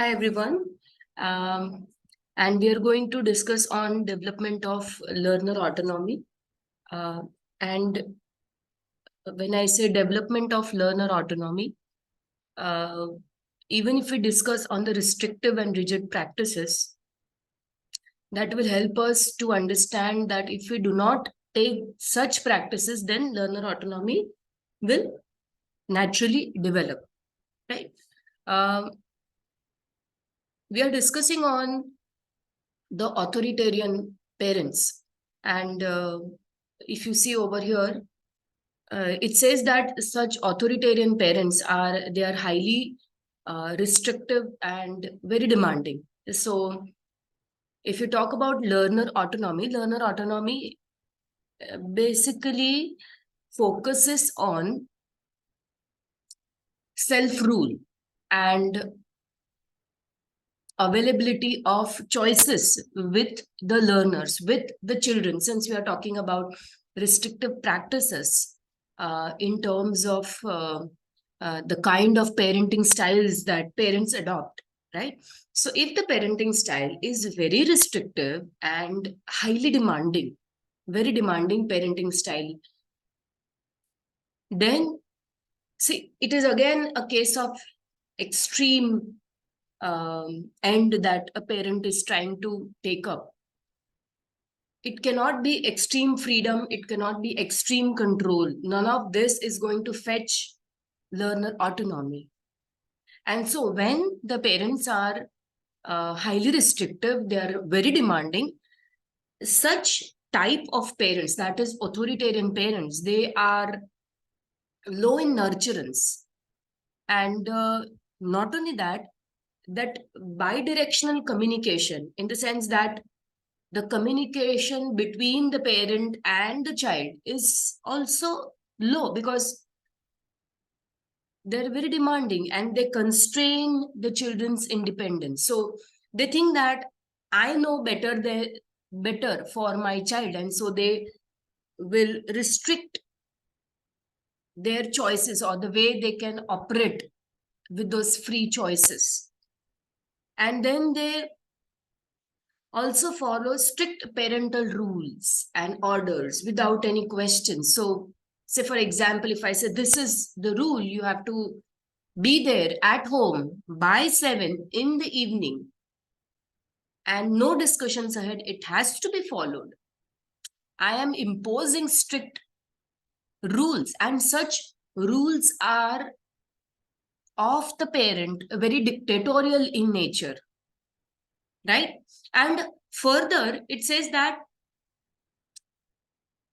Hi everyone, and we are going to discuss on development of learner autonomy. And when I say development of learner autonomy, uh, even if we discuss on the restrictive and rigid practices, that will help us to understand that if we do not take such practices, then learner autonomy will naturally develop, right? Um, we are discussing on the authoritarian parents. And if you see over here, it says that such authoritarian parents are highly restrictive and very demanding. So if you talk about learner autonomy basically focuses on self-rule and availability of choices with the learners, with the children, since we are talking about restrictive practices in terms of the kind of parenting styles that parents adopt, right? So if the parenting style is very restrictive and highly demanding, very demanding parenting style, then see, it is again a case of extreme end that a parent is trying to take up. It cannot be extreme freedom, it cannot be extreme control. None of this is going to fetch learner autonomy. And so when the parents are highly restrictive, they are very demanding, such type of parents, that is authoritarian parents, they are low in nurturance. And not only that, that bidirectional communication, in the sense that the communication between the parent and the child is also low, because they're very demanding and they constrain the children's independence. So they think that I know better for my child, and so they will restrict their choices or the way they can operate with those free choices. And then they also follow strict parental rules and orders without any questions. So, say for example, if I say this is the rule, you have to be there at home by 7 in the evening, and no discussions ahead, it has to be followed. I am imposing strict rules, and such rules are of the parent very dictatorial in nature, right? And further, it says that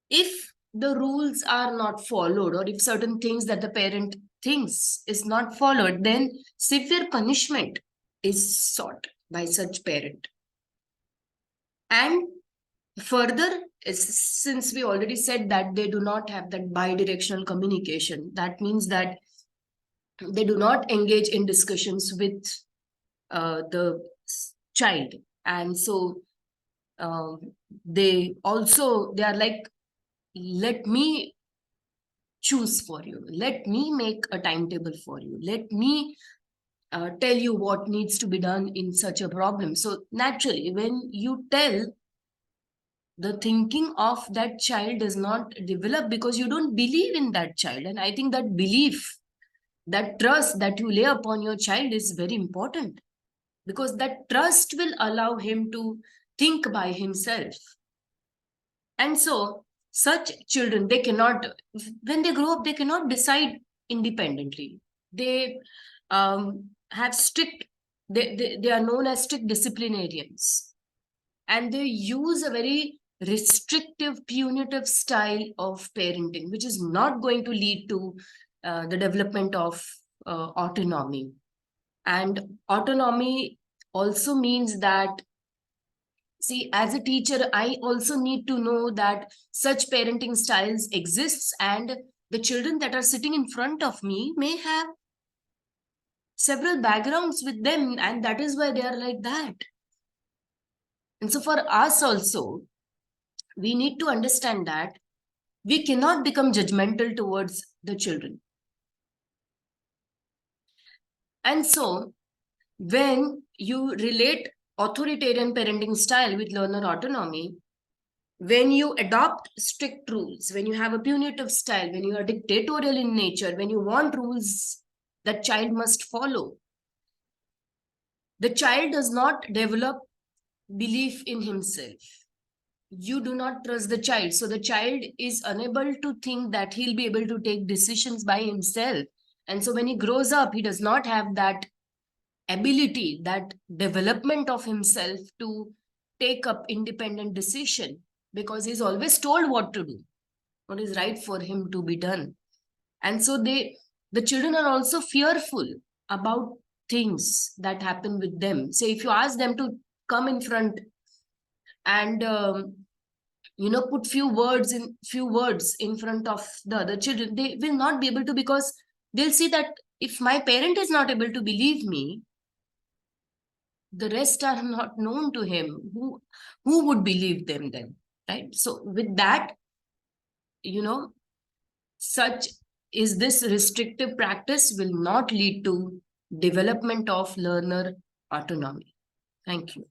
if the rules are not followed, or if certain things that the parent thinks is not followed, then severe punishment is sought by such parent. And further, since we already said that they do not have that bidirectional communication, that means that they do not engage in discussions with the child. And so they are like, let me choose for you, let me make a timetable for you, let me tell you what needs to be done in such a problem. So naturally, when you tell, the thinking of that child does not develop, because you don't believe in that child. And I think that belief, that trust that you lay upon your child is very important, because that trust will allow him to think by himself. And so such children, they cannot, when they grow up, they cannot decide independently. They have strict, they are known as strict disciplinarians, and they use a very restrictive, punitive style of parenting, which is not going to lead to the development of autonomy. And autonomy also means that, see, as a teacher, I also need to know that such parenting styles exists, and the children that are sitting in front of me may have several backgrounds with them, and that is why they are like that. And so for us also, we need to understand that we cannot become judgmental towards the children. And so when you relate authoritarian parenting style with learner autonomy, when you adopt strict rules, when you have a punitive style, when you are dictatorial in nature, when you want rules that child must follow, the child does not develop belief in himself. You do not trust the child. So the child is unable to think that he'll be able to take decisions by himself. And so when he grows up, he does not have that ability, that development of himself to take up independent decision, because he's always told what to do, what is right for him to be done. And so the children are also fearful about things that happen with them. Say if you ask them to come in front and put few words in front of the other children, they will not be able to, because they'll see that if my parent is not able to believe me, the rest are not known to him. Who would believe them then, right? So with that, you know such is this restrictive practice will not lead to development of learner autonomy. Thank you.